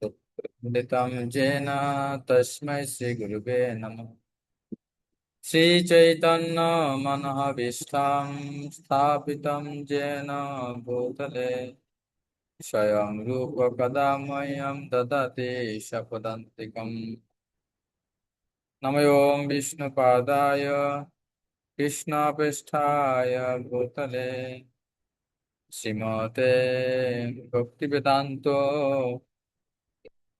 तत्प्रतितं येन तस्मै श्रीगुरुवे नमः। श्रीचैतन्यमनोभीष्टं स्थापितं येन भूतले स्वयं रूप कदा मह्यं ददति स्वपदान्तिकम्। नमो विष्णुपादाय कृष्णपृष्ठाय भूतले श्रीमते भक्तिवेदान्तो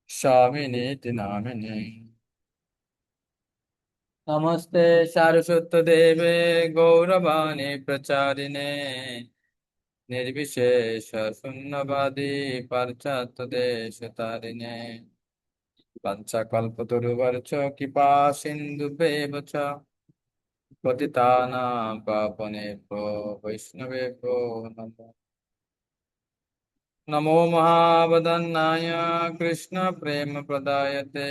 स्वामिनीति नामिने। नमस्ते सारस्वतदेवे गौरवाणी प्रचारिणे निर्विशेष शून्यवादी पाश्चात्यदेशतारिणे पंचकल्पतरुवर्च कृपा सिन्धुभ्येव च पतितानां पावनेभ्यो वैष्णवेभ्यो नमो नमो महावदन्नाय कृष्णप्रेमप्रदायते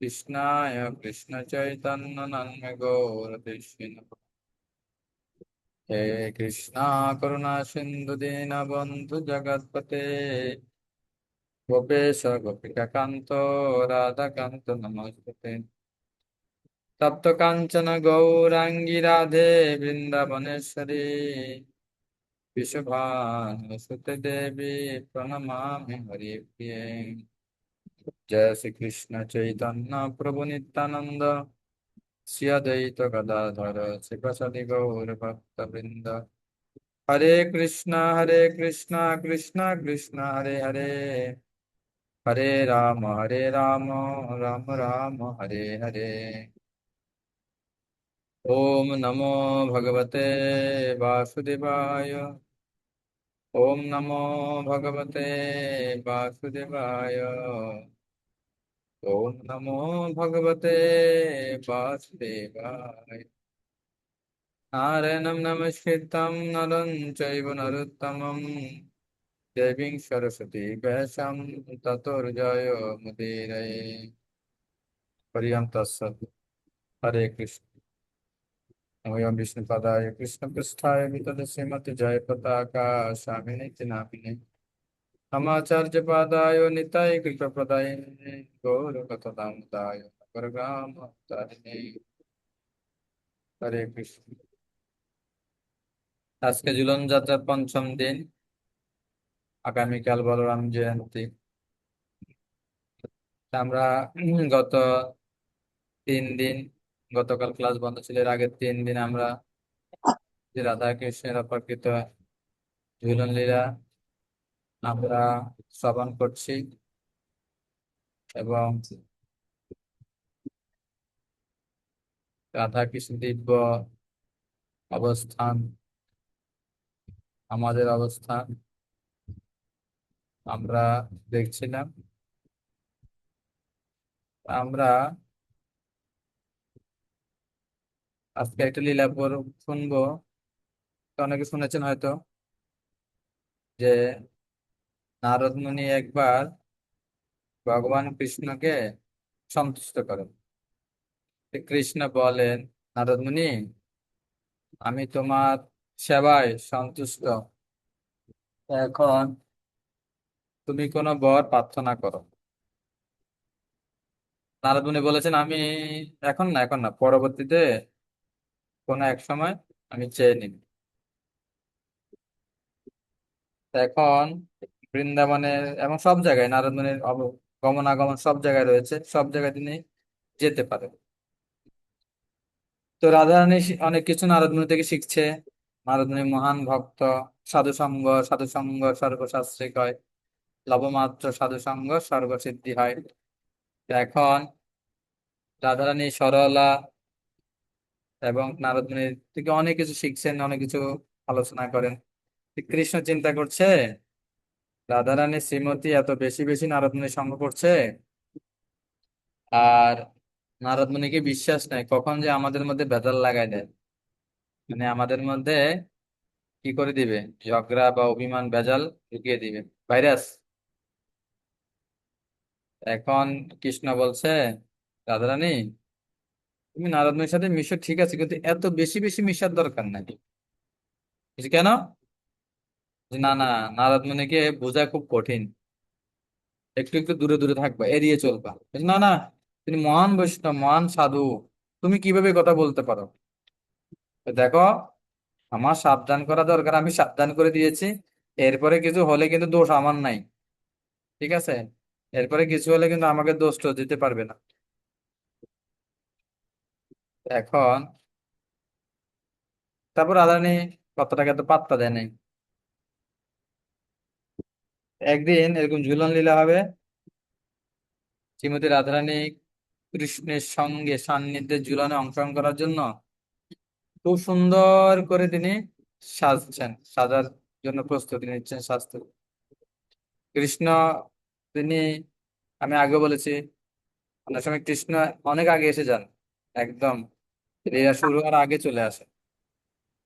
कृष्णाय कृष्णचैतन्यनन्मगौरकृष्ण हे कृष्णा करुणा सिंधु दीनबंधु जगत्पते गोपेश गोपिकान्त राधाकान्त नमस्ते तप्त कांचन गौरांगी राधे वृंदावनेश्वरी विशुभानुसुते देवी प्रणमामि हरिप्रिये। जय श्री कृष्ण चैतन्य प्रभु नित्यानंद श्री अद्वैत गदाधर शिवसदि गौर भक्त वृंद। हरे कृष्णा कृष्णा कृष्णा हरे हरे हरे राम राम राम हरे हरे। ओम नमो भगवते वासुदेवाय। ओम नमो भगवते वासुदेवाय। ओम नमो भगवते वासुदेवाय। नारायणं नमस्कृतं नरं चैव नरोत्तमं देवीं सरस्वती व्यासं ततो मुदीरये। हरिओम तत्सत्। हरे कृष्ण। नमः विष्णुपदाय कृष्णपृष्ठाय वितत श्रीमति जयपताका स्वामिनीति नामिने नमाचार्यपादाय निताय कृपप्रदाय गौरकथामुदाय नगरग्रामतारिणे। हरे कृष्ण। আজকে ঝুলন যাত্রার পঞ্চম দিন। আগামীকাল বলরাম জয়ন্তী। আমরা গত 3 দিন, গতকাল ক্লাস বন্ধ ছিল, এর আগের 3 দিন আমরা যে রাধা কৃষ্ণের অপেক্ষিত ঝুলন লীলা আমরা শ্রবণ করছি এবং রাধা কৃষ্ণ দিব্য অবস্থান, আমাদের অবস্থান আমরা দেখছিলাম। আমরা আজকে একটা লীলা শুনবো। তো অনেকে শুনেছেন হয়তো যে নারদ মুনি একবার ভগবান কৃষ্ণকে সন্তুষ্ট করেন। কৃষ্ণ বলেন, নারদ মুনি, আমি তোমার সেবায় সন্তুষ্ট, এখন তুমি কোনো বর প্রার্থনা করো। নারদ মুনি বলেছেন, আমি এখন না, পরবর্তীতে কোনো এক সময় আমি চেয়ে নিব। এখন বৃন্দাবনের এবং সব জায়গায় নারদ মুনির গমনাগমন সব জায়গায় রয়েছে, সব জায়গায় তিনি যেতে পারেন। তো রাধারানী অনেক কিছু নারদ মুনি থেকে শিখছে। নারদ মুনি মহান ভক্ত। সাধু সঙ্গ সর্বশাস্ত্রিক হয়, লবমাত্র সাধু সঙ্গ সর্বসিদ্ধি হয়। এখন রাধারানী সরলা এবং নারদ মুনির থেকে অনেক কিছু শিখছেন, অনেক কিছু আলোচনা করেন। কৃষ্ণ চিন্তা করছে, রাধারানী শ্রীমতী এত বেশি বেশি নারদ মুনির সঙ্গ করছে, আর নারদ মুনিকে বিশ্বাস নাই, কখন যে আমাদের মধ্যে ভেজাল লাগাই দেয়, মানে আমাদের মধ্যে কি করে দিবে, ঝগড়া বা অভিমান ভেজাল ঢুকিয়ে দিবে, ভাইরাস। এখন কৃষ্ণ বলছে, রাধারানী তুমি নারদ মুনির সাথে মিশো ঠিক আছে, কিন্তু এত বেশি বেশি মিশার দরকার নাই। বলছে, কেন? যে না না, নারদ মুনিকে বোঝা খুব কঠিন, একটু একটু দূরে দূরে থাকবা, এড়িয়ে চলবা। বলছে, না না, তিনি মহান বৈষ্ণব, মহান সাধু, তুমি কিভাবে কথা বলতে পারো? তো দেখো, আমার সাবধান করা দরকার, আমি সাবধান করে দিয়েছি, এরপরে কিছু হলে কিন্তু দোষ আমার নাই, ঠিক আছে? এরপরে কিছু হলে কিন্তু আমাকে দোষ তো দিতে পারবে না। এখন তারপর আদানি কথাটাকে তো পাত্তা দেয় নাই। একদিন এরকম ঝুলন লীলা হবে, শ্রীমতী রাধারানী কৃষ্ণের সঙ্গে সান্নিধ্যে ঝুলনে অংশগ্রহণ করার জন্য খুব সুন্দর করে তিনি সাজছেন, সাজার জন্য প্রস্তুতি নিচ্ছেন, সাজতে। কৃষ্ণ তিনি, আমি আগে বলেছি, অনেক সময় কৃষ্ণ অনেক আগে এসে যান, একদম লীলা শুরু হওয়ার আগে চলে আসে।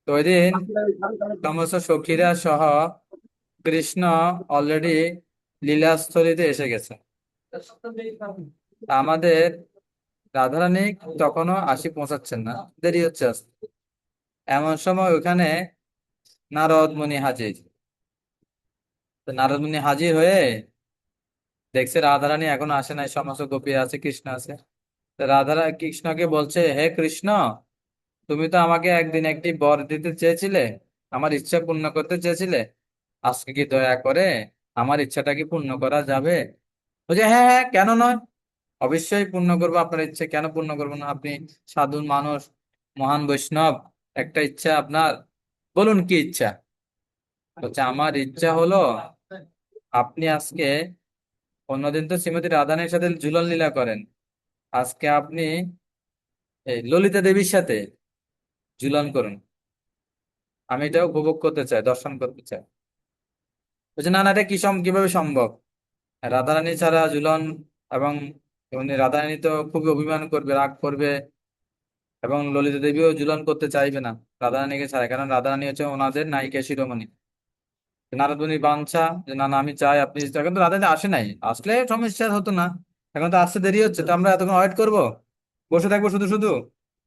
তো ওই দিন সমস্ত সখীরা সহ কৃষ্ণ অলরেডি লীলাস্থলীতে এসে গেছে। আমাদের রাধারানী তখনও আসি পৌঁছাচ্ছেন না, দেরি হচ্ছে আসতে। এমন সময় ওখানে নারদ মুনি হাজির। তো নারদ মুনি হাজির হয়ে দেখছে রাধারানী এখনো আসে নাই, সমস্ত গোপী আছে, কৃষ্ণ আছে। তো কৃষ্ণকে বলছে, হে কৃষ্ণ, তুমি তো আমাকে একদিন একটি বর দিতে চেয়েছিলে, আমার ইচ্ছা পূর্ণ করতে চেয়েছিলে, আজকে কি দয়া করে আমার ইচ্ছাটা কি পূর্ণ করা যাবে? বলছে, হ্যাঁ হ্যাঁ, কেন নয়, অবশ্যই পূর্ণ করবো আপনার ইচ্ছে, কেন পূর্ণ করবো না? আপনি সাধু মানুষ, মহান বৈষ্ণব, একটা ইচ্ছা আপনার, বলুন কি ইচ্ছা? বলছে, আমার ইচ্ছা হলো আপনি আজকে, অন্যদিন তো শ্রীমতী রাধানের সাথে ঝুলন লীলা করেন, আজকে আপনি এই ললিতা দেবীর সাথে ঝুলন করুন, আমি এটা উপভোগ করতে চাই, দর্শন করতে চাই। বলছে, না না, এটা কিভাবে সম্ভব? রাধারানী ছাড়া ঝুলন, এবং উনি রাধারানী তো খুবই অভিমান করবে, রাগ করবে, এবং ললিতা দেবীও ঝুলন করতে চাইবে না রাধারানীকে ছাড়া, কারণ রাধারানী হচ্ছে ওনাদের নায়িকা শিরোমণি। নারদ মুনির বাঞ্ছা যে না না, আমি চাই আপনি, এখন তো রাধারানী আসে নাই, আসলে সমস্যা হতো না, এখন তো আসতে দেরি হচ্ছে, তো আমরা এতক্ষণ ওয়েট করবো, বসে থাকবো শুধু শুধু,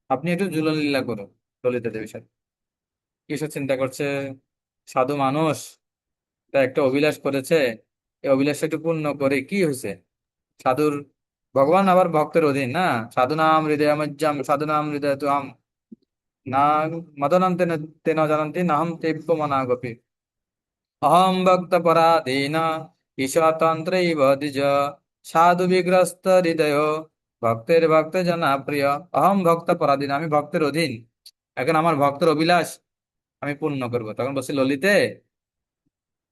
আপনি একটু ঝুলন লীলা করুন ললিতা দেবীর সাথে। কিসব চিন্তা করছে সাধু মানুষ, তা একটা অভিলাষ করেছে, এই অভিলাষটা একটু পূর্ণ করে কি হয়েছে? সাধুর, ভগবান আবার ভক্তের অধীন না। সাধু নাম হৃদয় মজ্জাম, সাধু নাম হৃদয় তো আম, না মদনান্তে তেন জানন্তি নাহম তেব্য মনাগপি, অহম ভক্ত পরাধীন ঈশ্বরতন্ত্রৈব দ্বিজ, সাধু বিগ্রস্ত হৃদয় ভক্তের ভক্ত জনা প্রিয়। অহম ভক্ত পরাধীন, আমি ভক্তের অধীন, এখন আমার ভক্তের অভিলাষ আমি পূর্ণ করব। তখন বলছি, ললিতে,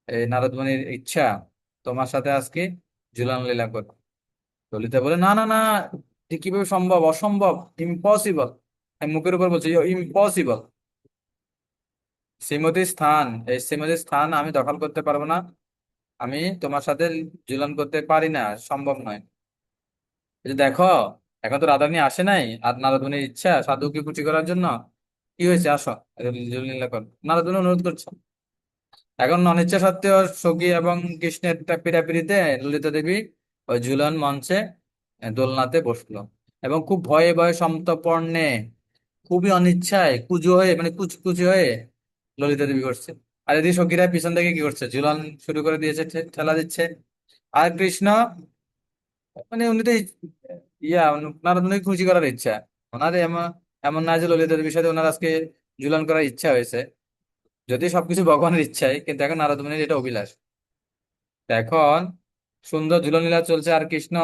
এই নারদ মুনির ইচ্ছা তোমার সাথে আজকে ঝুলন লীলা করব। ললিতা বলে, না না না, এ কিভাবে সম্ভব, অসম্ভব, ইম্পসিবল। আমি মুখের উপর বলছি, ইম্পসিবল। শ্রীমতীর স্থান, এই শ্রীমতীর স্থান আমি দখল করতে পারবো না, আমি তোমার সাথে ঝুলন করতে পারি না, সম্ভব নয়। এই যে দেখো, এখন তো রাধারানী আসে নাই, আর নারদমুনির ইচ্ছা সাধুকে খুশি করার জন্য, কি হয়েছে, আসো, ঝুলন লীলা কর। নারদমুনি অনুরোধ করছে। এখন অনিচ্ছা সত্ত্বেও সখী এবং কৃষ্ণের পীড়াপিড়িতে ললিতা দেবী ওই ঝুলন মঞ্চে দোলনাতে বসলো, এবং খুব ভয়ে ভয়ে সন্তর্পণে, খুবই অনিচ্ছায় কুজো হয়ে, মানে কুচকুচি হয়ে ললিতা দেবী করছে। আর এদিকে সখীরা পিছন থেকে কি করছে, ঝুলন শুরু করে দিয়েছে, ঠেলা দিচ্ছে। আর কৃষ্ণ, মানে উনি তো ওনার অনেক খুশি করার ইচ্ছা, ওনার এমন, এমন না যে ললিতা দেবীর সাথে ওনার আজকে ঝুলন করার ইচ্ছা হয়েছে, যদি সবকিছু ভগবানের ইচ্ছাই, কিন্তু এখন নারদ মুনির এটা অভিলাষ। তো এখন সুন্দর ঝুলনীলা চলছে, আর কৃষ্ণ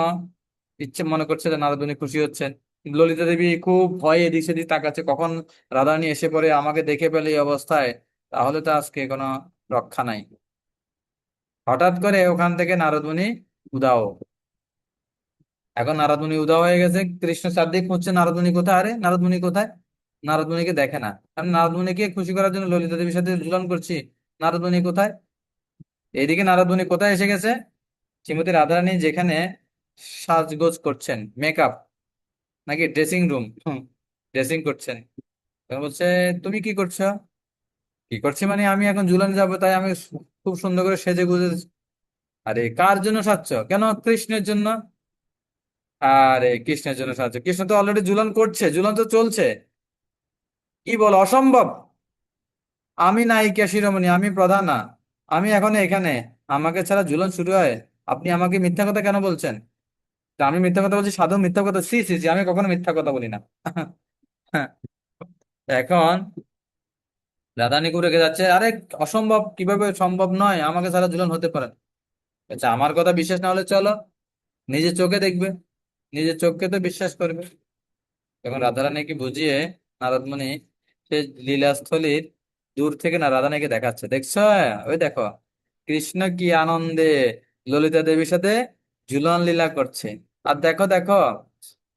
ইচ্ছে মনে করছে যে নারদ মুনি খুশি হচ্ছেন। কিন্তু ললিতা দেবী খুব ভয়ে এদিক সেদিক তাকাচ্ছে, কখন রাধারানী এসে পড়ে আমাকে দেখে পেলে এই অবস্থায়, তাহলে তো আজকে কোনো রক্ষা নাই। হঠাৎ করে ওখান থেকে নারদ মুনি উধাও। এখন নারদ মুনি উধাও হয়ে গেছে, কৃষ্ণ চারদিক খুঁজছে নারদ মুনি কোথায়, আরে নারদ মুনি কোথায়? নারদ মুনিকে দেখে না। আমি নারদ মুনিকে খুশি করার জন্য ললিতা দেবীর সাথে ঝুলন করছি, নারদ মুনি কোথায়? এইদিকে নারদ মুনি কোথায় এসে গেছে, শ্রীমতী রাধারানী যেখানে সাজগোজ করছেন, মেকআপ নাকি ড্রেসিং রুম, ড্রেসিং করছেন। তখন বলছে, তুমি কি করছো? কি করছি মানে, আমি এখন ঝুলন যাবো, তাই আমি খুব সুন্দর করে সেজে গুজে। আরে কার জন্য সাজছো, কেন? কৃষ্ণের জন্য। আরে কৃষ্ণের জন্য সাজছো? কৃষ্ণ তো অলরেডি ঝুলন করছে, ঝুলন তো চলছে, কি বল, অসম্ভব। আমি নায়িকা শিরোমণি, আমি প্রধানা, আমি এখন এখানে, আমাকে ছাড়া ঝুলন শুরু হয়, আপনি আমাকে মিথ্যা কথা কেন বলছেন? তা আমি মিথ্যা কথা বলছি, সাধু মিথ্যা কথা? সি সি সি, আমি কখনো মিথ্যা কথা বলি না। এখন রাধানি রেগে যাচ্ছে, আরে অসম্ভব, কিভাবে সম্ভব নয়, আমাকে ছাড়া ঝুলন হতে পারে না। আচ্ছা, আমার কথা বিশ্বাস না হলে চলো, নিজের চোখে দেখবে, নিজের চোখকে তো বিশ্বাস করবে। এখন রাধারানীকে বুঝিয়ে নারদমুনি সে লীলাস্থলীর দূর থেকে না রাধারানীকে দেখাচ্ছে, দেখছো? ওই দেখো, কৃষ্ণ কি আনন্দে ললিতা দেবীর সাথে ঝুলন লীলা করছে। আর দেখো দেখো,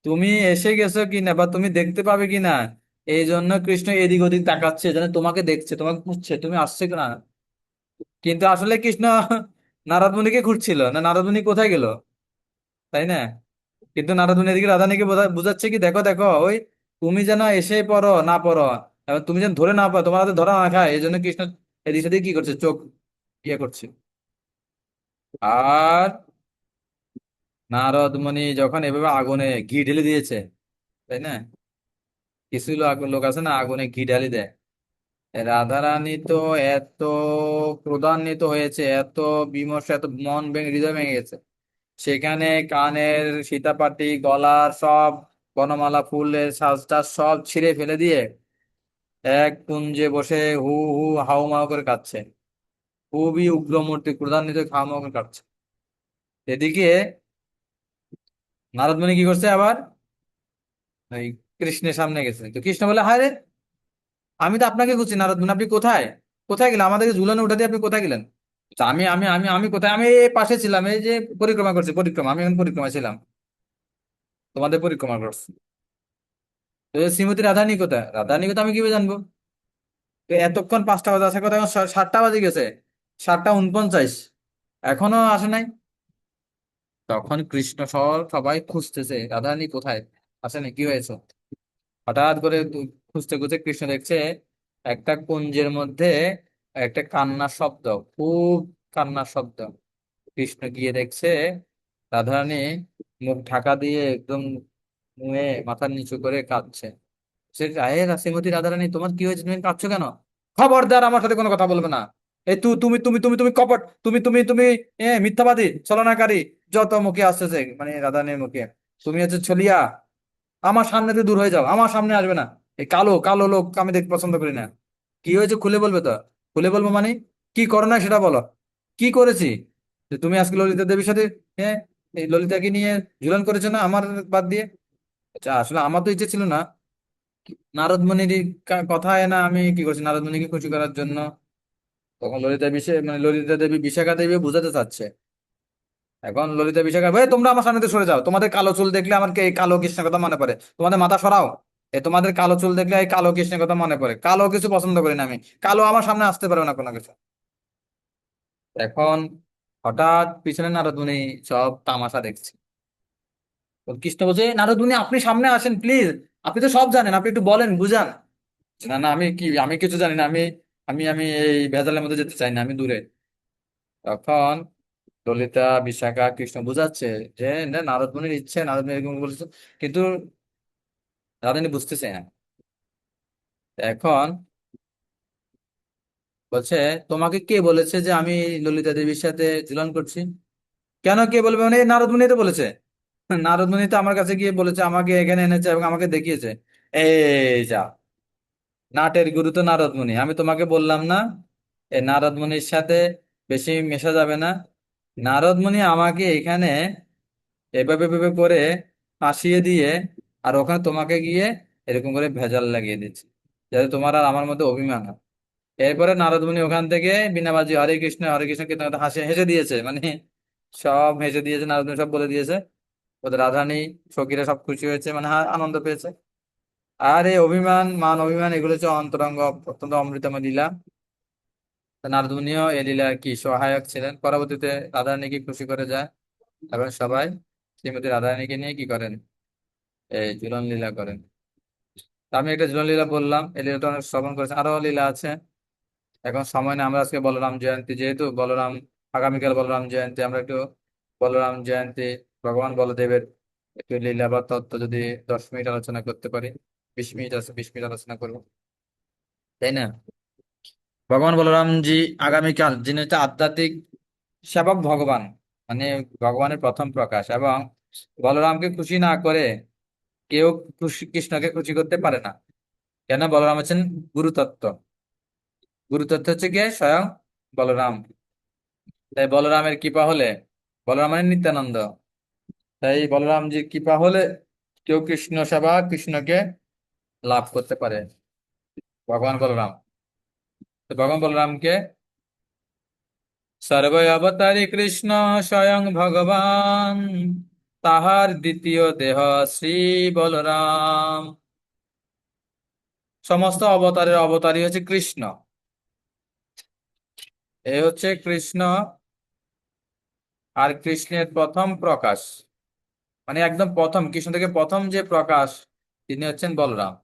তুমি এসে গেছো কিনা বা তুমি দেখতে পাবে কিনা, এই জন্য কৃষ্ণ এদিক ওদিক তাকাচ্ছে, যেন তোমাকে দেখছে, তোমাকে খুঁজছে, তুমি আসছে কিনা। কিন্তু আসলে কৃষ্ণ নারদমুনিকে খুঁজছিল না, নারদমুনি কোথায় গেল, তাই না? কিন্তু নারদ এদিকে রাধানীকে বুঝাচ্ছে কি, দেখো দেখো, ওই তুমি যেন এসে পড়ো না পড়ো, এবার তুমি যেন ধরে না পাও, তোমার হাতে ধরা না খায়, এই জন্য কৃষ্ণ এদিক সেদিক কি করছে, চোখ ইয়ে করছে। আর নারদ মুনি যখন এভাবে আগুনে ঘি ঢেলে দিয়েছে, তাই না, কিছু লোক আছে না আগুনে ঘি ঢালি দেয়, রাধারানী তো এত ক্রোধান্বিত হয়েছে, এত বিমর্ষ, এত মন ভেঙে হৃদয় ভেঙে গেছে, সেখানে কানের সীতাপাটি, গলার সব বনমালা ফুলের সাজ টাজ সব ছিঁড়ে ফেলে দিয়ে এক কুঞ্জে বসে হু হু হাউমাউ করে কাঁদছে। খুবই উগ্র মূর্তি, ক্রোধান্বিত হয়ে হাউমাউ করে কাঁদছে। এদিকে নারদ মুনি কি করছে আবার, ওই কৃষ্ণের সামনে গেছে, তো কৃষ্ণ বলে, হায় রে, আমি তো আপনাকে খুঁজছি নারদ মুনি, আপনি কোথায়, কোথায় গেলেন, আমাদেরকে ঝুলানো উঠা দিয়ে আপনি কোথায় গেলেন? তো আমি কোথায়, আমি এই পাশে ছিলাম, এই যে পরিক্রমা করছি, পরিক্রমা, আমি এখন পরিক্রমা ছিলাম, তোমাদের পরিক্রমা করছি। তো শ্রীমতী রাধারানী কোথায়, রাধারানী কোথায় আমি কিভাবে জানবো? তো এতক্ষণ 5টা বাজে আসার কথা, এখন 7টা বাজে গেছে, 7টা 49, এখনো আসে নাই। তখন কৃষ্ণ সহ সবাই খুঁজতেছে রাধারানী কোথায়, আসেনি, কি হয়েছে। হঠাৎ করে খুঁজতে খুঁজতে কৃষ্ণ দেখছে একটা কুঞ্জের মধ্যে একটা কান্নার শব্দ, খুব কান্নার শব্দ। কৃষ্ণ গিয়ে দেখছে রাধারানী মুখ ঢাকা দিয়ে একদম মুয়ে মাথা নিচু করে কাঁদছে। সে, আরে শ্রীমতী রাধারানী, তোমার কি হয়েছে, তুমি কাঁদছো কেন? খবরদার, আমার সাথে কোনো কথা বলবে না। এই তুমি কপট, তুমি মিথ্যাবাদী, ছলনাকারী, যত মুখে আসতেছে, মানে রাধারানীর মুখে, তুমি হচ্ছে ছলিয়া, আমার সামনে থেকে দূর হয়ে যাও, আমার সামনে আসবে না, এই কালো কালো লোক আমি দেখতে পছন্দ করি না। কি হয়েছে খুলে বলবে তো? খুলে বলবো মানে, কি করো না সেটা বলো, কি করেছি? যে তুমি আজকে ললিতা দেবীর সাথে, হ্যাঁ, এই ললিতাকে নিয়ে ঝুলন করেছো না আমার বাদ দিয়ে? আচ্ছা, আসলে আমার তো ইচ্ছে ছিল না, নারদ মুনির কথায় না আমি কি করছি, নারদ মুনিকে খুশি করার জন্য। তখন ললিতা দেবী বিশাখা দেবী বুঝাতে চাচ্ছে। এখন ললিতা বিশাখা, ভাই তোমরা আমার সামনে থেকে সরে যাও, তোমাদের কালো চুল দেখলে আমার এই কালো কৃষ্ণের কথা মনে পড়ে, তোমাদের মাথা সরাও, তোমাদের কালো চুল দেখলে এই কালো কৃষ্ণের কথা মনে পড়ে, কালো কিছু পছন্দ করি না আমি, কালো আমার সামনে আসতে পারবে না কোনো কিছু। এখন হঠাৎ পিছনে নারদ মুনি সব তামাশা দেখছে। তো কৃষ্ণ বলছে, নারদ মুনি আপনি সামনে আসেন প্লিজ, আপনি তো সব জানেন, আপনি একটু বলেন, বুঝান। না না, আমি কিছু জানি না, আমি এই ভেজালের মধ্যে যেতে চাই না, আমি দূরে। তখন ললিতা বিশাখা কৃষ্ণ বুঝাচ্ছে যে না, নারদ মুনির ইচ্ছে, নারদ মুনি এরকম বলেছে, কিন্তু রাধারানী বুঝতেছে না। এখন বলছে, তোমাকে কে বলেছে যে আমি ললিতা দেবীর সাথে ঝুলন করছি? কেন কে বলবে, মানে এই নারদ মুনি তো বলেছে, নারদ মুনি তো আমার কাছে গিয়ে বলেছে, আমাকে এখানে এনেছে এবং আমাকে দেখিয়েছে। এই যা, নাটের গুরু তো নারদ মুনি, আমি তোমাকে বললাম না এই নারদ মুনির সাথে বেশি মেশা যাবে না। নারদ মুনি আমাকে এখানে এভাবে এভাবে করে ফাঁসিয়ে দিয়ে, আর ওখানে তোমাকে গিয়ে এরকম করে ভেজাল লাগিয়ে দিচ্ছে, যাতে তোমার আর আমার মধ্যে অভিমান হয়। এরপরে নারদ মুনি ওখান থেকে বিনা বাজি হরে কৃষ্ণ কীর্তন হাসি হেসে দিয়েছে, মানে সব হেসে দিয়েছে, নারদ মুনি সব বলে দিয়েছে। ওদের রাধারানী সখীরা সব খুশি হয়েছে, মানে আনন্দ পেয়েছে। আর এই অভিমান, মান অভিমান, এগুলো হচ্ছে অন্তরঙ্গ অত্যন্ত অমৃতময় লীলা। তো নারদ মুনিও এই লীলা কি সহায়ক ছিলেন, পরবর্তীতে রাধারানীকে খুশি করে যায়। এখন সবাই শ্রীমতী রাধারানীকে নিয়ে কি করেন, এই ঝুলন লীলা করেন। তো আমি একটা ঝুলন লীলা বললাম, এই লীলাটা অনেক শ্রবণ করেছেন, আরো লীলা আছে। এখন সময় না, আমরা আজকে বলরাম জয়ন্তী, যেহেতু বলরাম, আগামীকাল বলরাম জয়ন্তী, আমরা একটু বলরাম জয়ন্তী, ভগবান বলদেবের একটু লীলা বা তত্ত্ব যদি 10 মিনিট আলোচনা করতে পারি, 20 মিনিট আছে, 20 মিনিট আলোচনা করবো, তাই না? ভগবান বলরাম জি আগামীকাল, যিনি হচ্ছে আধ্যাত্মিক সেবক ভগবান, মানে ভগবানের প্রথম প্রকাশ, এবং বলরামকে খুশি না করে কেউ কৃষ্ণকে খুশি করতে পারে না। কেন? বলরাম হচ্ছেন গুরুতত্ত্ব। গুরুতত্ত্ব হচ্ছে কে? স্বয়ং বলরাম। তাই বলরামের কৃপা হলে, বলরাম মানে নিত্যানন্দ, তাই বলরামজির কৃপা হলে কেউ কৃষ্ণ সেবা, কৃষ্ণকে লাভ করতে পারে। ভগবান বলরাম, তো ভগবান বলরামকে সর্ব অবতারী কৃষ্ণ স্বয়ং ভগবান, তাহার দ্বিতীয় দেহ শ্রী বলরাম। সমস্ত অবতারের অবতারই হচ্ছে কৃষ্ণ। এ হচ্ছে কৃষ্ণ, আর কৃষ্ণের প্রথম প্রকাশ, মানে একদম প্রথম কৃষ্ণ থেকে প্রথম যে প্রকাশ, তিনি হচ্ছেন বলরাম।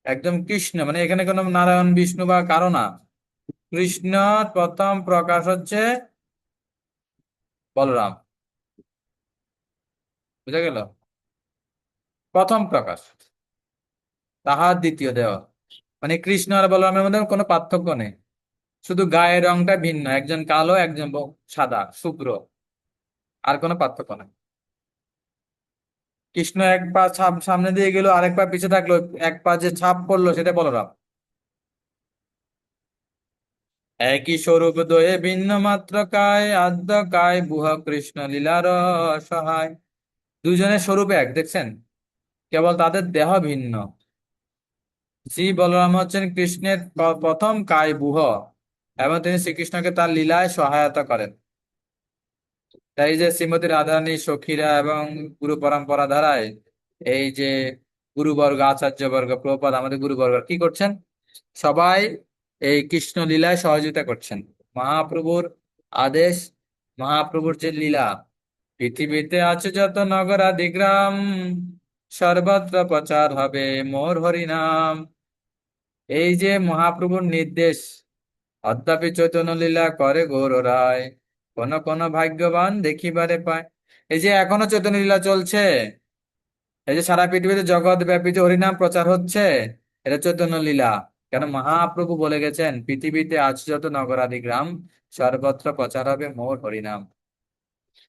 একদম কৃষ্ণ, মানে এখানে কোনো নারায়ণ বিষ্ণু বা কারো না। কৃষ্ণ প্রথম প্রকাশ হচ্ছে বলরাম। বুঝা গেল? প্রথম প্রকাশ, তাহার দ্বিতীয় দেহ, মানে কৃষ্ণ আর বলরামের মধ্যে কোনো পার্থক্য নেই, শুধু গায়ের রংটা ভিন্ন, একজন কালো, একজন সাদা শুভ্র, আর কোনো পার্থক্য নেই। কৃষ্ণ এক পা ছাপ সামনে দিয়ে গেল, আরেক পা পিছে থাকলো, এক পা যে ছাপ পড়লো সেটা বলরাম। একই স্বরূপ দয়ে ভিন্ন মাত্র কায়, আদ্য কায় বুহ কৃষ্ণ লীলার সহায়। দুজনের স্বরূপ এক, দেখছেন, কেবল তাদের দেহ ভিন্ন। শ্রী বলরাম হচ্ছেন কৃষ্ণের প্রথম কায় বুহ, এবং তিনি শ্রীকৃষ্ণকে তার লীলায় সহায়তা করেন। তাই যে শ্রীমতী রাধারানী সখীরা এবং গুরু পরম্পরা ধারায় এই যে গুরুবর্গ, আচার্যবর্গ, প্রভুপাদ, আমাদের গুরুবর্গ কি করছেন? সবাই এই কৃষ্ণ লীলায় সহযোগিতা করছেন। মহাপ্রভুর আদেশ, মহাপ্রভুর যে লীলা, পৃথিবীতে আছে যত নগর আদি গ্রাম, সর্বত্র প্রচার হবে মোর হরিনাম। এই যে মহাপ্রভুর নির্দেশ, অদ্যাপি চৈতন্য লীলা করে গৌর রায়, কোন কোন ভাগ্যবান দেখিবারে পায়। এই যে এখনো চৈতন্য লীলা চলছে, এই যে সারা পৃথিবীতে জগৎ ব্যাপী যে হরিনাম প্রচার হচ্ছে, এটা চৈতন্য লীলা। কেন? মহাপ্রভু বলে গেছেন, পৃথিবীতে আছে যত নগরাদি গ্রাম, সর্বত্র প্রচার হবে মোর হরিনাম।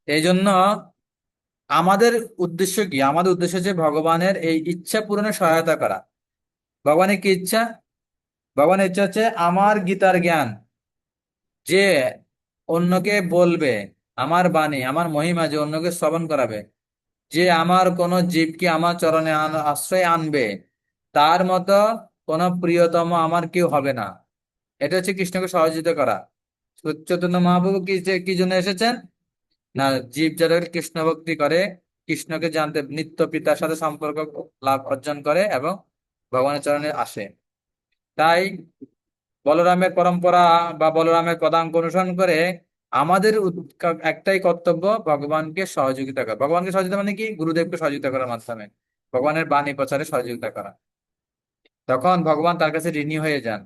এই জন্য আমাদের উদ্দেশ্য কি? আমাদের উদ্দেশ্য হচ্ছে ভগবানের এই ইচ্ছা পূরণে সহায়তা করা। ভগবানের কি ইচ্ছা? ভগবানের ইচ্ছা হচ্ছে আমার গীতার জ্ঞান যে অন্যকে বলবে, আমার বাণী, আমার মহিমা যে অন্যকে শ্রবণ করাবে, যে আমার কোন জীবকে আমার চরণে আশ্রয় আনবে, তার মতো কোন প্রিয়তম আমার কেউ হবে না। এটা হচ্ছে কৃষ্ণকে সহযোগিতা করা। চৈতন্য মহাপ্রভু কি জন্য এসেছেন? না, জীব যারা কৃষ্ণ ভক্তি করে, কৃষ্ণকে জানতে, নিত্য পিতার সাথে সম্পর্ক লাভ অর্জন করে এবং ভগবানের চরণে আসে। তাই বলরামের পরম্পরা বা বলরামের পদাঙ্ক অনুসরণ করে আমাদের একটাই কর্তব্য, ভগবানকে সহযোগিতা করা। ভগবানকে সহযোগিতা মানে কি? গুরুদেবকে সহযোগিতা করার মাধ্যমে ভগবানের বাণী প্রচারে সহযোগিতা করা। তখন ভগবান তার কাছে ঋণী হয়ে যান।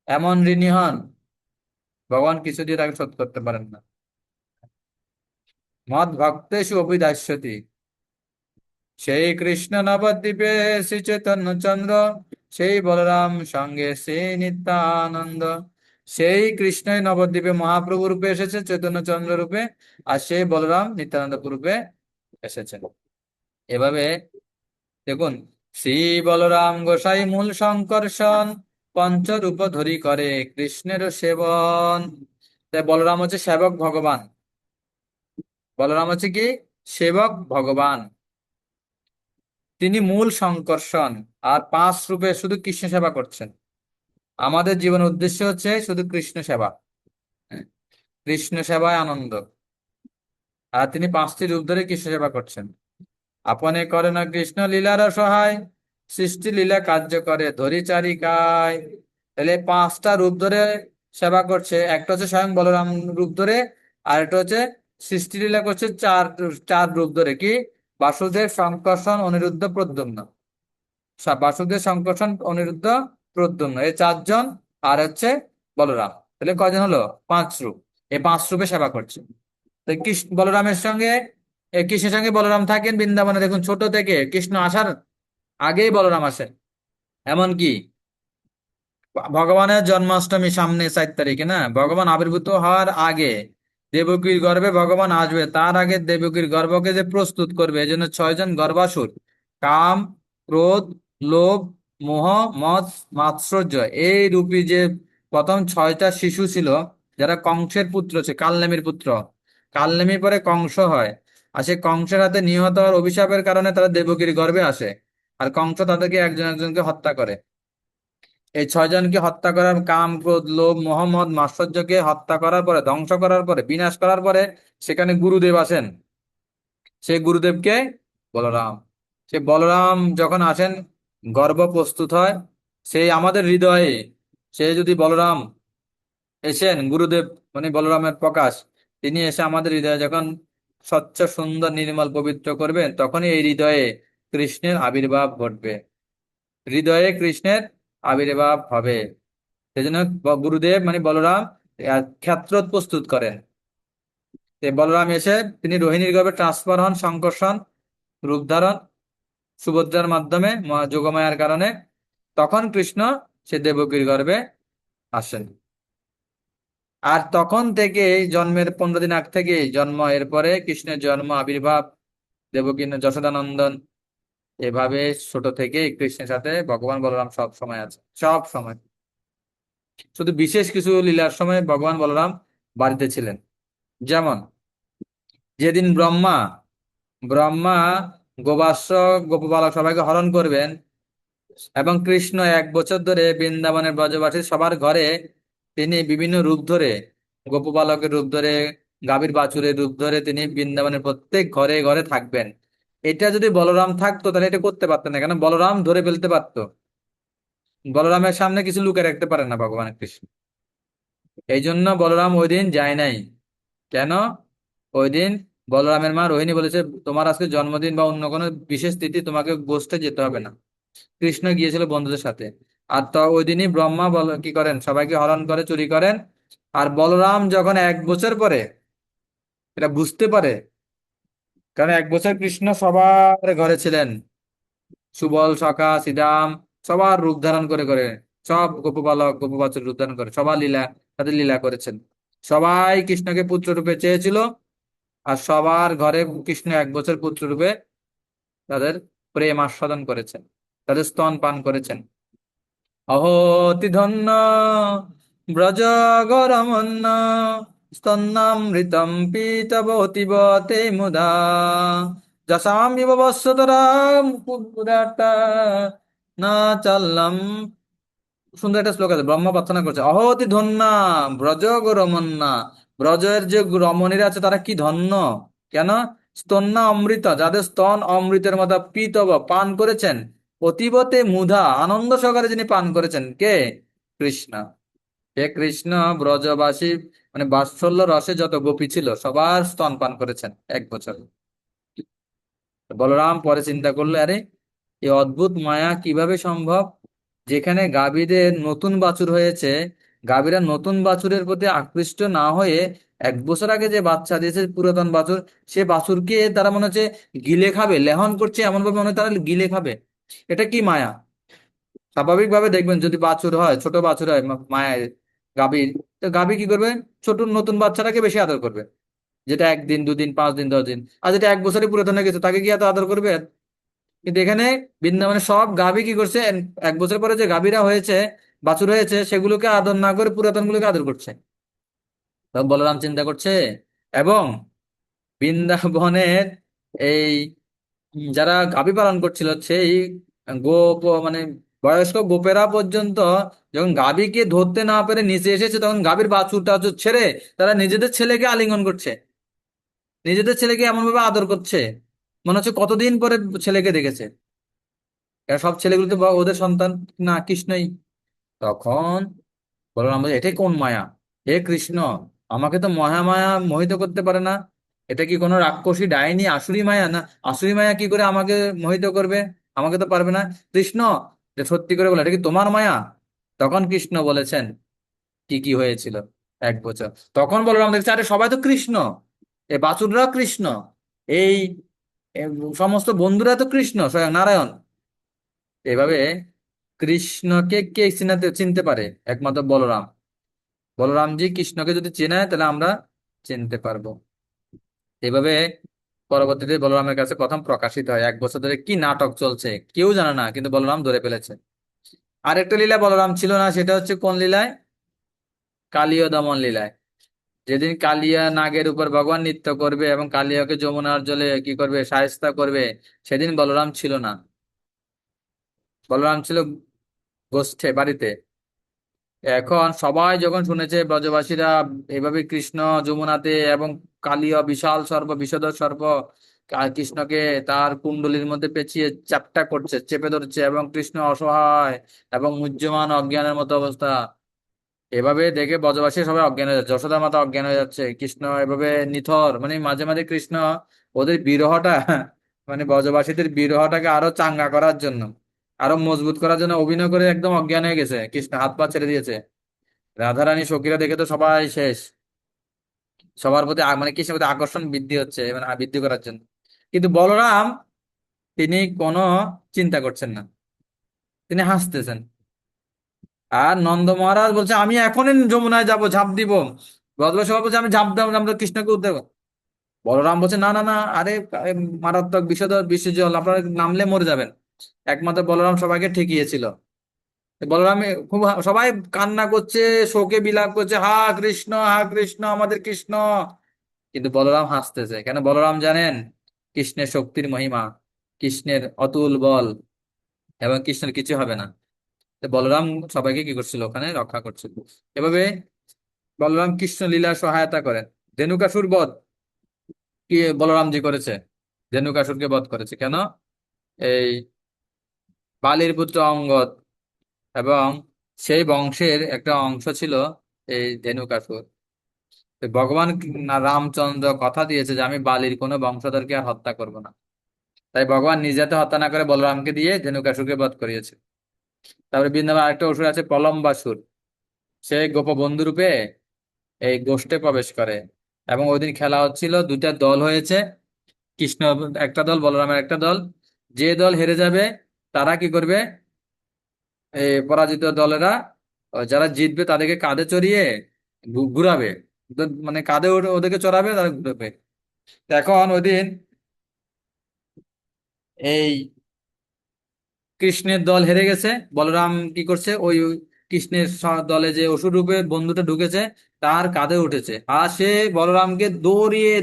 এমন ঋণী হন, ভগবান কিছু দিয়ে তাকে শোধ করতে পারেন না। মদ ভক্তেষু অভিদাস্যতি, সেই কৃষ্ণ নবদ্বীপে শ্রী চৈতন্য চন্দ্র, সেই বলরাম সঙ্গে শ্রী নিত্যানন্দ। সেই কৃষ্ণই নবদ্বীপে মহাপ্রভু রূপে এসেছে, চৈতন্য চন্দ্র রূপে, আর সেই বলরাম নিত্যানন্দ রূপে এসেছেন। এভাবে দেখুন, শ্রী বলরাম গোসাই মূল সংকর্ষণ, পঞ্চরূপ ধরি করে কৃষ্ণের সেবন। তাই বলরাম হচ্ছে সেবক ভগবান। বলরাম হচ্ছে কি? সেবক ভগবান। তিনি মূল সংকর্ষণ, আর পাঁচ রূপে শুধু কৃষ্ণ সেবা করছেন। আমাদের জীবনের উদ্দেশ্য হচ্ছে শুধু কৃষ্ণ সেবা, কৃষ্ণ সেবায় আনন্দ। আর তিনি পাঁচটি রূপ ধরে কৃষ্ণ সেবা করছেন। আপনি করেন কৃষ্ণ লীলার সহায়, সৃষ্টি লীলা কার্য করে ধরি চারিকায়। তাহলে পাঁচটা রূপ ধরে সেবা করছে। একটা হচ্ছে স্বয়ং বলরাম রূপ ধরে, আর একটা হচ্ছে সৃষ্টি লীলা করছে চার চার রূপ ধরে। কি? বাসুদেব, সংকর্ষণ, অনিরুদ্ধ, প্রদ্যুম্ন। বাসুদেব, সংকর্ষণ, অনিরুদ্ধ, প্রদ্যুম্ন, এই চারজন। আর হচ্ছে বলরাম। তাহলে কয়জন হলো? পাঁচ রূপ। এই পাঁচ রূপে সেবা করছে। তো কৃষ্ণ বলরামের সঙ্গে, কৃষ্ণের সঙ্গে বলরাম থাকেন বৃন্দাবনে। দেখুন, ছোট থেকে কৃষ্ণ আসার আগেই বলরাম আসেন। এমনকি ভগবানের জন্মাষ্টমী সামনে 4 তারিখে না, ভগবান আবির্ভূত হওয়ার আগে দেবকীর গর্ভে ভগবান আসবে, তার আগে দেবকীর গর্ভকে যে প্রস্তুত করবে, এই জন্য 6জন গর্ভাসুর, কাম, ক্রোধ, লোভ, মোহ, মদ, মাৎসর্য, এই রূপী যে প্রথম 6টা শিশু ছিল, যারা কংসের পুত্র, ছিল কালনেমির পুত্র। কালনেমি পরে কংস হয়, আর সেই কংসের হাতে নিহত হওয়ার অভিশাপের কারণে তারা দেবকীর গর্ভে আসে। আর কংস তাদেরকে একজন একজনকে হত্যা করে। এই 6জনকে হত্যা করার, কাম, ক্রোধ, লোভ, মোহাম্মদ, মাৎসর্যকে হত্যা করার পরে, ধ্বংস করার পরে, বিনাশ করার পরে সেখানে গুরুদেব আসেন। সেই গুরুদেবকে বলরাম। সে বলরাম যখন আসেন, গর্ভ প্রস্তুত হয় সেই আমাদের হৃদয়ে। সে যদি বলরাম এসেন, গুরুদেব মানে বলরামের প্রকাশ, তিনি এসে আমাদের হৃদয়ে যখন স্বচ্ছ, সুন্দর, নির্মল, পবিত্র করবেন, তখনই এই হৃদয়ে কৃষ্ণের আবির্ভাব ঘটবে। হৃদয়ে কৃষ্ণের আবির্ভাব হবে। সেই জন্য গুরুদেব মানে বলরাম ক্ষেত্র প্রস্তুত করেন। বলরাম এসে তিনি রোহিণীর গর্ভে ট্রান্সফার হন, সংকর্ষণ রূপ ধারণ, সুভদ্রার মাধ্যমে যোগমায়ার কারণে। তখন কৃষ্ণ সে দেবকীর গর্ভে আসেন। আর তখন থেকে জন্মের 15 দিন আগ থেকে জন্ম, এরপরে কৃষ্ণের জন্ম, আবির্ভাব, দেবকী যশোদানন্দন, এভাবে ছোট থেকে কৃষ্ণের সাথে ভগবান বলরাম সব সময় আছে, সব সময়। শুধু বিশেষ কিছু লীলার সময় ভগবান বলরাম বাড়িতে ছিলেন। যেমন যেদিন ব্রহ্মা ব্রহ্মা গোবাস্য গোপবালক সবাইকে হরণ করবেন, এবং কৃষ্ণ 1 বছর ধরে বৃন্দাবনের ব্রজবাসী সবার ঘরে তিনি বিভিন্ন রূপ ধরে, গোপবালকের রূপ ধরে, গাভীর বাছুরের রূপ ধরে তিনি বৃন্দাবনের প্রত্যেক ঘরে ঘরে থাকবেন। এটা যদি বলরাম থাকতো তাহলে এটা করতে পারতেন না, কেন বলরাম ধরে ফেলতে পারতো। বলরামের সামনে কিছু লুকিয়ে রাখতে পারে না ভগবান কৃষ্ণ। এই জন্য বলরাম ওই দিন যায় নাই। কেন? ওই দিন বলরামের মা রোহিণী বলেছে, তোমার আজকে জন্মদিন বা অন্য কোনো বিশেষ তিথি, তোমাকে বসতে যেতে হবে না। কৃষ্ণ গিয়েছিল বন্ধুদের সাথে। আর তো ওই দিনই ব্রহ্মা কি করেন, সবাইকে হরণ করে, চুরি করেন। আর বলরাম যখন 1 বছর পরে এটা বুঝতে পারে, কারণ 1 বছর কৃষ্ণ সবার ঘরে ছিলেন, সুবল, সখা, শ্রীরাম, সবার রূপ ধারণ করে করে, সব গোপবালক গোপবাছুর রূপ ধারণ করে সবার লীলা, তাদের লীলা করেছেন। সবাই কৃষ্ণকে পুত্র রূপে চেয়েছিল, আর সবার ঘরে কৃষ্ণ 1 বছর পুত্র রূপে তাদের প্রেম আস্বাদন করেছেন, তাদের স্তন পান করেছেন। অহতি ধন্য ব্রজ গরমন্ন স্তন্নামৃতম পিতবতীব তে মুদা যশামিব বৎসতরাম পুরাটা না চাল্লাম। সুন্দর একটা শ্লোক আছে, ব্রহ্মা প্রার্থনা করছে, অহতি ধন্যা ব্রজ গো রমন্যা। ব্রজের যে রমণীরা আছে তারা কি ধন্য। কেন? স্তন্যা অমৃত, যাদের স্তন অমৃতের মতো পিতব পান করেছেন, অতীবতে মুধা, আনন্দ সহকারে যিনি পান করেছেন, কে? কৃষ্ণ। হে কৃষ্ণ ব্রজবাসী মানে বাৎসল্য রসে যত গোপী ছিল সবার স্তন পান করেছেন 1 বছর। বলরাম পরে চিন্তা করলো, আরে এই অদ্ভুত মায়া কিভাবে সম্ভব, যেখানে গাভীদের নতুন বাছুর হয়েছে, গাভীরা নতুন বাছুরের প্রতি আকৃষ্ট না হয়ে 1 বছর আগে যে বাচ্চা দিয়েছে পুরাতন বাছুর, সে বাছুরকে তারা মনে হচ্ছে গিলে খাবে, লেহন করছে এমন ভাবে মনে হয় তারা গিলে খাবে। এটা কি মায়া? স্বাভাবিকভাবে দেখবেন যদি বাছুর হয়, ছোট বাছুর হয় মায়ের, গাভীর, তো গাভী কি করবে? ছোট নতুন বাচ্চাটাকে বেশি আদর করবে, যেটা 1 দিন 2 দিন 5 দিন 10 দিন। আর যেটা 1 বছরে পুরাতন হয়ে গেছে তাকে কি এত আদর করবে? কিন্তু এখানে বৃন্দাবনে সব গাভী কি করছে, 1 বছর পরে যে গাভীরা হয়েছে, বাছুর হয়েছে, সেগুলোকে আদর না করে পুরাতন গুলোকে আদর করছে। তখন বলরাম চিন্তা করছে, এবং বৃন্দাবনের এই যারা গাভী পালন করছিল, সেই গোপ মানে বয়স্ক গোপেরা পর্যন্ত যখন গাভীকে ধরতে না পেরে নিচে এসেছে, তখন গাভীর বাছুর টাছুর ছেড়ে তারা নিজেদের ছেলেকে আলিঙ্গন করছে, নিজেদের ছেলেকে এমন ভাবে আদর করছে মনে হচ্ছে কতদিন পরে ছেলেকে দেখেছে। এরা সব ছেলেগুলো তো ওদের সন্তান না, কৃষ্ণই। তখন বলরাম বলে, এটাই কোন মায়া? হে কৃষ্ণ, আমাকে তো মহামায়া মোহিত করতে পারে না। এটা কি কোনো রাক্ষসী, ডাইনি, আসুরি মায়া? না, আসুরি মায়া কি করে আমাকে মোহিত করবে? আমাকে তো পারবে না। কৃষ্ণ, যে সত্যি করে বলে, এটা কি তোমার মায়া? তখন কৃষ্ণ বলেছেন কি কি হয়েছিল 1 বছর। তখন বলরাম দেখছে, আরে সবাই তো কৃষ্ণ, এ বাছুররা কৃষ্ণ, এই এ সমস্ত বন্ধুরা তো কৃষ্ণ, স্বয়ং নারায়ণ। এভাবে কৃষ্ণকে কে চিনাতে চিনতে পারে? একমাত্র বলরাম। বলরামজি কৃষ্ণকে যদি চেনে তাহলে আমরা চিনতে পারবো। এভাবে পরবর্তীতে বলরামের কাছে প্রথম প্রকাশিত হয়। 1 বছর ধরে কি নাটক চলছে কেউ জানে না, কিন্তু বলরাম ধরে ফেলেছে। আরেকটা লীলা বলরাম ছিল না, সেটা হচ্ছে কোন লীলায়? কালীয় দমন লীলায়। যেদিন কালিয়া নাগের উপর ভগবান নৃত্য করবে এবং কালিয়াকে যমুনার জলে কি করবে, শায়েস্তা করবে, সেদিন বলরাম ছিল না। বলরাম ছিল গোষ্ঠে বাড়িতে। এখন সবাই যখন শুনেছে ব্রজবাসীরা এভাবে কৃষ্ণ যমুনাতে এবং কালীয় বিশাল সর্প বিষধর সর্প কৃষ্ণকে তার কুণ্ডলীর মধ্যে পেঁচিয়ে চ্যাপ্টা করছে, চেপে ধরছে, এবং কৃষ্ণ অসহায় এবং মুহ্যমান অজ্ঞানের মতো অবস্থা। এভাবে দেখে ব্রজবাসী সবাই অজ্ঞান হয়ে যাচ্ছে, যশোদা মাতা অজ্ঞান হয়ে যাচ্ছে, কৃষ্ণ এভাবে নিথর, মানে মাঝে মাঝে কৃষ্ণ ওদের বিরহটা মানে ব্রজবাসীদের বিরহটাকে আরো চাঙ্গা করার জন্য, আরো মজবুত করার জন্য অভিনয় করে একদম অজ্ঞান হয়ে গেছে, কৃষ্ণ হাত পা ছেড়ে দিয়েছে। রাধারানী সখীরা দেখে তো সবাই শেষ। সবার প্রতি মানে কৃষ্ণের প্রতি আকর্ষণ বৃদ্ধি হচ্ছে, মানে বৃদ্ধি করার জন্য। কিন্তু বলরাম, তিনি কোনো চিন্তা করছেন না, তিনি হাসতেছেন। আর নন্দ মহারাজ বলছে আমি এখনই যমুনায় যাব, ঝাঁপ দিব। ব্রজবাসী সবাই বলছে আমি ঝাঁপ দেবো, আমরা কৃষ্ণকে উদ্ধার করবো। বলরাম বলছে না না না, আরে আরে, মারাত্মক বিষজল, আপনারা নামলে মরে যাবেন। একমাত্র বলরাম সবাইকে ঠেকিয়েছিল। বলরাম খুব সবাই কান্না করছে, শোকে বিলাপ করছে, হা কৃষ্ণ হা কৃষ্ণ আমাদের কৃষ্ণ। কিন্তু বলরাম হাসতেছে কেন? বলরাম জানেন কৃষ্ণের শক্তির মহিমা, কৃষ্ণের অতুল বল, এবং কৃষ্ণের কিছু হবে না। তো বলরাম সবাইকে কি করছিল? ওখানে রক্ষা করছিল। এভাবে বলরাম কৃষ্ণ লীলা সহায়তা করেন। ধেনুকাসুর বধ কি বলরামজি করেছে? ধেনুকাসুরকে বধ করেছে কেন? এই বালির পুত্র অঙ্গদ, এবং সেই বংশের একটা অংশ ছিল এই ধেনুকাসুর। তো ভগবান রামচন্দ্র কথা দিয়েছে যে আমি বালির কোনো বংশধরকে আর হত্যা করব না। তাই ভগবান নিজে তো হত্যা না করে বলরামকে দিয়ে ধেনুকাসুরকে বধ করিয়েছে। তারপরে বৃন্দাবন আরেকটা অসুর আছে প্রলম্বাসুর। সে গোপবন্ধু রূপে এই গোষ্ঠে প্রবেশ করে, এবং ওই দিন খেলা হচ্ছিল, দুইটা দল হয়েছে, কৃষ্ণ একটা দল, বলরামের একটা দল। যে দল হেরে যাবে তারা কি করবে? এই পরাজিত দলেরা যারা জিতবে তাদেরকে কাঁধে চড়িয়ে ঘুরাবে। মানে কাঁধে ওদেরকে চড়াবে, তারা ঘুরাবে। তো এখন ওই দিন এই কৃষ্ণের দল হেরে গেছে। বলরাম কি করছে? ওই কৃষ্ণের দলে যে অসুর রূপে বন্ধুটা ঢুকেছে তার কাঁধে উঠেছে, আর সে বলরামকে দৌড়িয়ে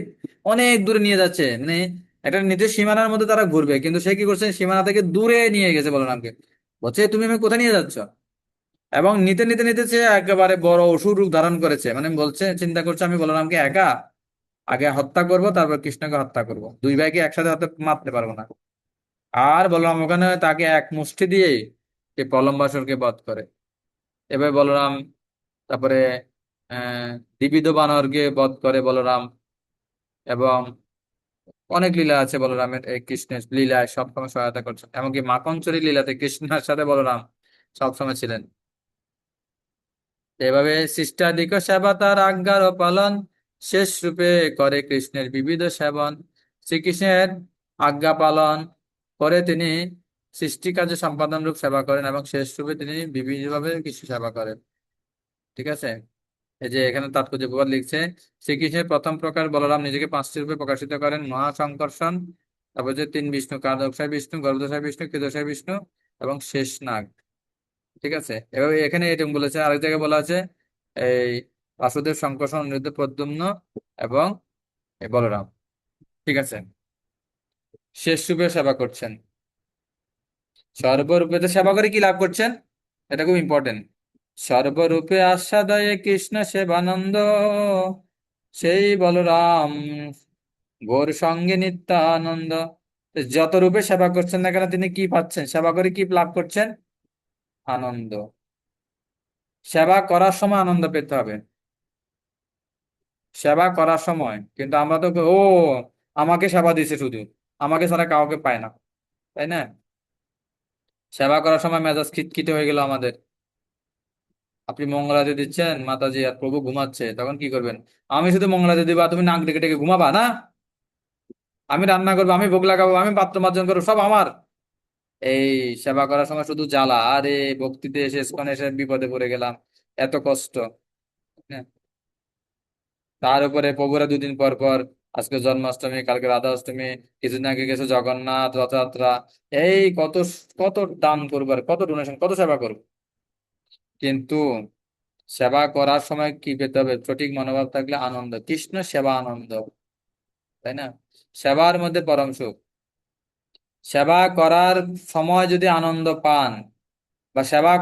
অনেক দূরে নিয়ে যাচ্ছে। মানে একটা নির্দিষ্ট সীমানার মধ্যে তারা ঘুরবে, কিন্তু সে কি করছে? সীমানা থেকে দূরে নিয়ে গেছে বলরামকে। বলছে তুমি আমি কোথায় নিয়ে যাচ্ছ? এবং নিতে নিতে নিতে সে একেবারে বড় অসুর রূপ ধারণ করেছে। মানে বলছে, চিন্তা করছে আমি বলরামকে একা আগে হত্যা করব, তারপর কৃষ্ণকে হত্যা করব, দুই ভাইকে একসাথে হত্যা মারতে পারবো না। আর বলরাম ওখানে তাকে এক মুষ্টি দিয়ে সে প্রলম্বাসুরকে বধ করে। এবার বলরাম তারপরে আহ দ্বিবিধ বানরকে বধ করে বলরাম। এবং অনেক লীলা আছে বলরামের, এই কৃষ্ণের লীলায় সবসময় সহায়তা করছে। এমনকি মাখনচুরি লীলাতে কৃষ্ণের সাথে বলরাম সবসময় ছিলেন। এভাবে শিষ্টাদিক সেবা তার আজ্ঞার পালন, শেষ রূপে করে কৃষ্ণের বিবিধ সেবন। শ্রীকৃষ্ণের আজ্ঞা পালন করে তিনি সৃষ্টি কার্য সম্পাদন রূপ সেবা করেন, এবং শেষ রূপে তিনি বিভিন্নভাবে কৃষ্ণ সেবা করেন। ঠিক আছে। এই যে এখানে তাৎপর্য প্রবাদ লিখছে, শ্রীকৃষ্ণের প্রথম প্রকার বলরাম নিজেকে 5টি রূপে প্রকাশিত করেন: মহাসংকর্ষণ, তারপর যে 3 বিষ্ণু, কার্দশায় বিষ্ণু, গর্ভদশায় বিষ্ণু, ক্ষীরদশায় বিষ্ণু, এবং শেষ নাগ। ঠিক আছে। এবার এখানে এরকম বলেছে, আরেক জায়গায় বলা আছে এই বাসুদেব, শঙ্কর্ষণ, অনিরুদ্ধ, প্রদ্যুম্ন এবং এই বলরাম। ঠিক আছে। শেষ রূপে সেবা করছেন। সর্বরূপে তো সেবা করে কি লাভ করছেন? এটা খুব ইম্পর্টেন্ট। সর্বরূপে আস্বাদয়ে কৃষ্ণ সেবানন্দ, সেই বলরাম গৌর সঙ্গে নিত্যানন্দ। তো যত রূপে সেবা করছেন না কেন, তিনি কি পাচ্ছেন? সেবা করে কি লাভ করছেন? আনন্দ। সেবা করার সময় আনন্দ পেতে হবে, সেবা করার সময়। কিন্তু আমরা তো ও আমাকে সেবা দিছে শুধু, আমাকে ছাড়া কাউকে পায় না, তাই না? সেবা করার সময় মেজাজ খিটখিটে হয়ে গেল আমাদের। আপনি মঙ্গলাতে দিচ্ছেন মাতাজি, আর প্রভু ঘুমাচ্ছে, তখন কি করবেন? আমি শুধু মঙ্গলাতে দিবা, তুমি নাক ডেকে ডেকে ঘুমাবা না? আমি রান্না করবো, আমি ভোগ লাগাবো, আমি পাত্র মার্জন করবো, সব আমার। এই সেবা করার সময় শুধু জ্বালা, আরে ভক্তিতে এসে ইস্কনে এসে বিপদে পড়ে গেলাম, এত কষ্ট। হ্যাঁ, তার উপরে প্রভুরা দুদিন পর পর, আজকে জন্মাষ্টমী, কালকে রাধাষ্টমী, কিছুদিন আগে গেছে জগন্নাথ রথযাত্রা, এই কত কত দান করবার, কত ডোনেশন, কত সেবা করবো। কিন্তু সেবা করার সময় কি পেতে হবে? সঠিক মনোভাব থাকলে আনন্দ, কৃষ্ণ সেবা আনন্দ, তাই না? সেবার মধ্যে পরম সুখ। সেবা করার সময় যদি আনন্দ পান, বা সেবা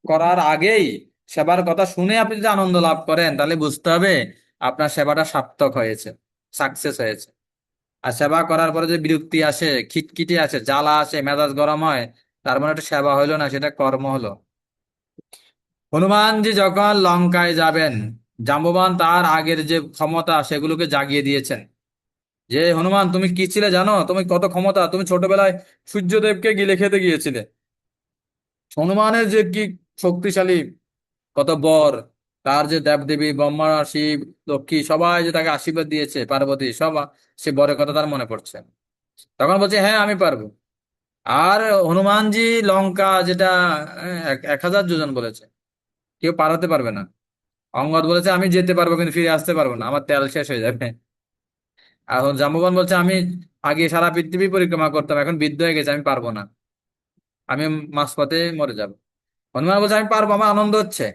করার আগেই সেবার কথা শুনে আপনি যদি আনন্দ লাভ করেন, তাহলে বুঝতে হবে আপনার সেবাটা সার্থক হয়েছে, সাকসেস হয়েছে। আর সেবা করার পরে যে বিরক্তি আসে, খিটখিটি আসে, জ্বালা আসে, মেজাজ গরম হয়, তার মানে একটা সেবা হইলো না, সেটা কর্ম হলো। হনুমানজি যখন লঙ্কায় যাবেন, জাম্ববান তার আগের যে ক্ষমতা সেগুলোকে জাগিয়ে দিয়েছেন। যে হনুমান, তুমি কি ছিলে জানো? তুমি কত ক্ষমতা, তুমি ছোটবেলায় সূর্যদেবকে গিলে খেতে গিয়েছিলে। হনুমানের যে কি শক্তিশালী, কত বর, তার যে দেবদেবী ব্রহ্মা, শিব, লক্ষ্মী সবাই যে তাকে আশীর্বাদ দিয়েছে, পার্বতী সব, সে বরের কথা তার মনে পড়ছে। তখন বলছে হ্যাঁ আমি পারবো। আর হনুমানজি লঙ্কা যেটা 1000 যোজন বলেছে, কেউ পার হতে পারবে না। অঙ্গদ বলেছে আমি যেতে পারবো কিন্তু ফিরে আসতে পারবো না, আমার তেল শেষ হয়ে যাবে। আর জাম্ববান বলছে আমি আগে সারা পৃথিবী পরিক্রমা করতাম, এখন বৃদ্ধ হয়ে গেছে, আমি পারবো না, আমি মাঝপথে মরে যাব। হনুমান বলছে আমি পারবো, আমার আনন্দ হচ্ছে,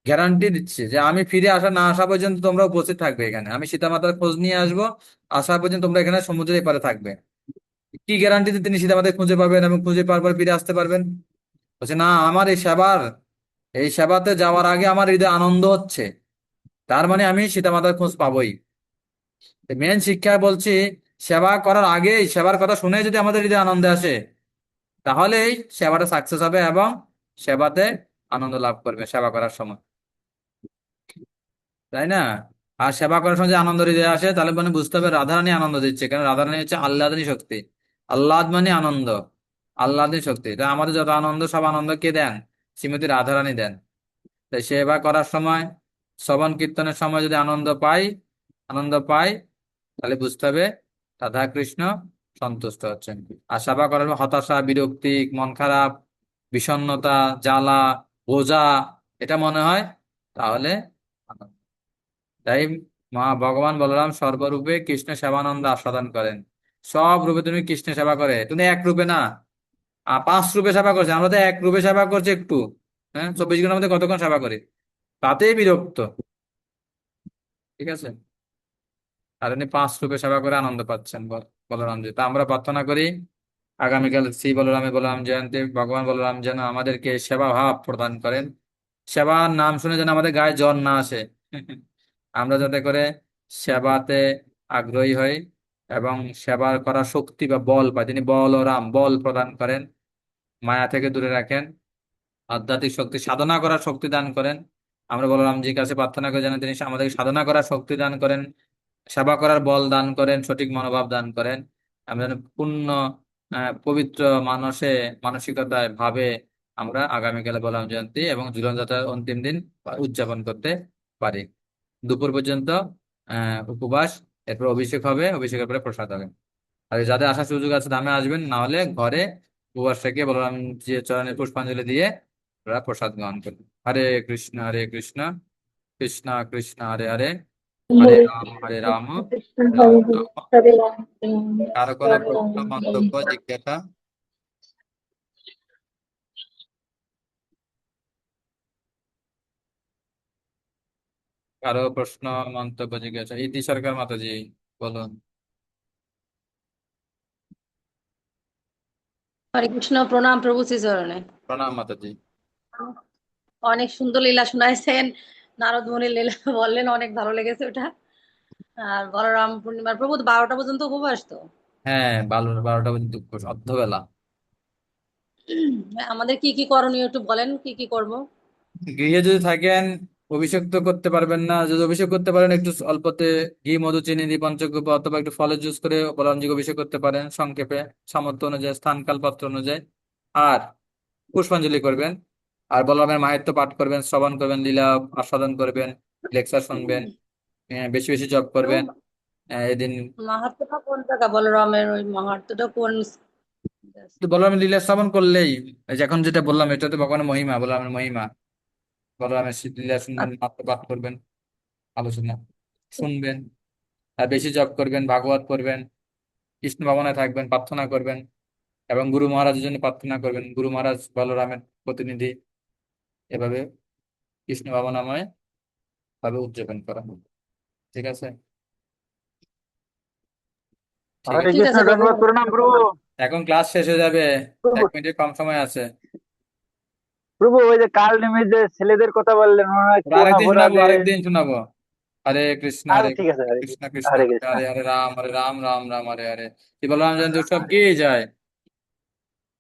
গ্যারান্টি দিচ্ছে যে আমি ফিরে আসা না আসা পর্যন্ত তোমরা উপস্থিত থাকবে এখানে, আমি সীতা মাতার খোঁজ নিয়ে আসবো, আসা পর্যন্ত তোমরা এখানে সমুদ্রের এপারে থাকবে। কি গ্যারান্টিতে তিনি সীতা মাতাকে খুঁজে পাবেন এবং খুঁজে পাওয়ার পর ফিরে আসতে পারবেন? বলছে না, আমার এই সেবাতে যাওয়ার আগে আমার হৃদয়ে আনন্দ হচ্ছে, তার মানে আমি সীতা মাতার খোঁজ পাবোই। মেন শিক্ষা বলছি, সেবা করার আগেই সেবার কথা শুনে যদি আমাদের হৃদয়ে আনন্দ আসে, তাহলেই সেবাটা সাকসেস হবে এবং সেবাতে আনন্দ লাভ করবে সেবা করার সময়, তাই না? আর সেবা করার সময় যে আনন্দ হৃদয়ে আসে, তাহলে মানে বুঝতে হবে রাধারানী আনন্দ দিচ্ছে, কারণ রাধারানী হচ্ছে আহ্লাদিনী শক্তি। আহ্লাদ মানে আনন্দ, আহ্লাদিনী শক্তি। তা আমাদের যত আনন্দ, সব আনন্দ কে দেন? শ্রীমতী রাধারানী দেন। তাই সেবা করার সময়, শ্রবণ কীর্তনের সময় যদি আনন্দ পাই, তাহলে বুঝতে হবে রাধা কৃষ্ণ সন্তুষ্ট হচ্ছেন। আর সেবা করার সময় হতাশা, বিরক্তি, মন খারাপ, বিষণ্ণতা, জ্বালা, বোঝা, এটা মনে হয়, তাহলে আনন্দ। তাই ভগবান বলরাম সর্বরূপে কৃষ্ণ সেবানন্দ আস্বাদন করেন। সব রূপে তুমি কৃষ্ণ সেবা করে, তুমি এক রূপে না, 5 রূপে সেবা করছে, আমরা তো এক রূপে সেবা করছি একটু। হ্যাঁ, 24 ঘন্টার মধ্যে কতক্ষণ সেবা করি, তাতেই বিরক্ত। ঠিক আছে, আর উনি 5 রূপে সেবা করে আনন্দ পাচ্ছেন বলরামজি। তা আমরা প্রার্থনা করি আগামীকাল শ্রী বলরাম জয়ন্তী, ভগবান বলরাম যেন আমাদেরকে সেবা ভাব প্রদান করেন। সেবার নাম শুনে যেন আমাদের গায়ে জ্বর না আসে। আমরা যাতে করে সেবাতে আগ্রহী হই এবং সেবা করার শক্তি বা বল পাই। তিনি বল ও রাম, বল প্রদান করেন, মায়া থেকে দূরে রাখেন, আধ্যাত্মিক শক্তি, সাধনা করার শক্তি দান করেন। আমরা বলরামজির কাছে প্রার্থনা করি যেন তিনি আমাদেরকে সাধনা করার শক্তি দান করেন, সেবা করার বল দান করেন, সঠিক মনোভাব দান করেন। আমরা যেন পূর্ণ পবিত্র মানসিকতায় ভাবে আমরা আগামীকালে বলরাম জয়ন্তী এবং ঝুলন যাত্রার অন্তিম দিন উদযাপন করতে পারি। দুপুর পর্যন্ত উপবাস, এরপর অভিষেক হবে, অভিষেকের পরে প্রসাদ হবে। আর যাদের আসার সুযোগ আছে দামে আসবেন, না হলে ঘরে উপবাস থেকে বলরাম যে চরণে পুষ্পাঞ্জলি দিয়ে ওরা প্রসাদ গ্রহণ করবেন। হরে কৃষ্ণ হরে কৃষ্ণ, কৃষ্ণ কৃষ্ণ হরে হরে, হরে হরে রাম হরে কৃষ্ণ রাম, কৃষ্ণ কৃষ্ণ রাম হরে হরে, রাম। হরে রাম হরে রাম, কারো কোনো রাম প্রশ্ন, রাম হরে মন্তব্য, হরে। জিজ্ঞাসা? কারো প্রশ্ন, মন্তব্য, জিজ্ঞাসা? ইতি সরকার মাতাজি, বলুন। হরে কৃষ্ণ, প্রণাম প্রভু শ্রীচরণে। প্রণাম মাতাজি। অনেক সুন্দর লীলা শোনাইছেন, নারদ মুনির লীলা বললেন, অনেক ভালো লেগেছে ওটা। আর বলরাম পূর্ণিমার প্রভু তো 12টা পর্যন্ত উপবাস তো। হ্যাঁ, 12টা পর্যন্ত উপবাস, অর্ধবেলা। আমাদের কি কি করণীয় একটু বলেন, কি কি করব? গৃহে যদি থাকেন, অভিষেক তো করতে পারবেন না, যদি অভিষেক করতে পারেন একটু অল্পতে ঘি, মধু, চিনি দিয়ে পঞ্চগব্য অথবা একটু ফলের জুস করে বলরামজিকে অভিষেক করতে পারেন সংক্ষেপে, সামর্থ্য অনুযায়ী, স্থান কাল পাত্র অনুযায়ী। আর পুষ্পাঞ্জলি করবেন, আর বলরামের মাহাত্ম্য পাঠ করবেন, শ্রবণ করবেন, লীলা আস্বাদন করবেন, লেকচার শুনবেন, বেশি বেশি জপ করবেন প্রভু, এদিন। মাহাত্ম্যটা কোন জায়গা? বলরামের ওই মাহাত্ম্যটা কোন? তো বলরামের লীলা শ্রবণ করলেই, এই যে এখন যেটা বললাম, এটা তো ভগবানের মহিমা, বলরামের মহিমা। বলরামের লীলা শুনবেন, মাত্র পাঠ করবেন, আলোচনা শুনবেন, আর বেশি জপ করবেন, ভাগবত পড়বেন, কৃষ্ণ ভাবনায় থাকবেন, প্রার্থনা করবেন, এবং গুরু মহারাজের জন্য প্রার্থনা করবেন। গুরু মহারাজ বলরামের প্রতিনিধি, এভাবে কৃষ্ণ ভাবনাময় ভাবে উদযাপন করা। ঠিক আছে? ঠিক হরে আছে, ঠিক কৃষ্ণ, আছে প্রভু। ধন্যবাদ প্রণাম প্রভু। এখন ক্লাস শেষ হয়ে যাবে, প্রভু 1 মিনিটের কম সময় আছে। প্রভু, ওই যে কাল নেমে যে ছেলেদের কথা বললেন, মনে হয় ওটা কোন আরেকদিন শোনাবো, অপরাধে। আরেকদিন শোনাবো। হরে কৃষ্ণ, আচ্ছা হরে ঠিক আছে, হরে কৃষ্ণ, কৃষ্ণ, কৃষ্ণ হরে কৃষ্ণ, কৃষ্ণ। হরে হরে রাম, হরে রাম, রাম রাম, হরে হরে। কি বলরাম জয়ন্তী উৎসব কি জয়।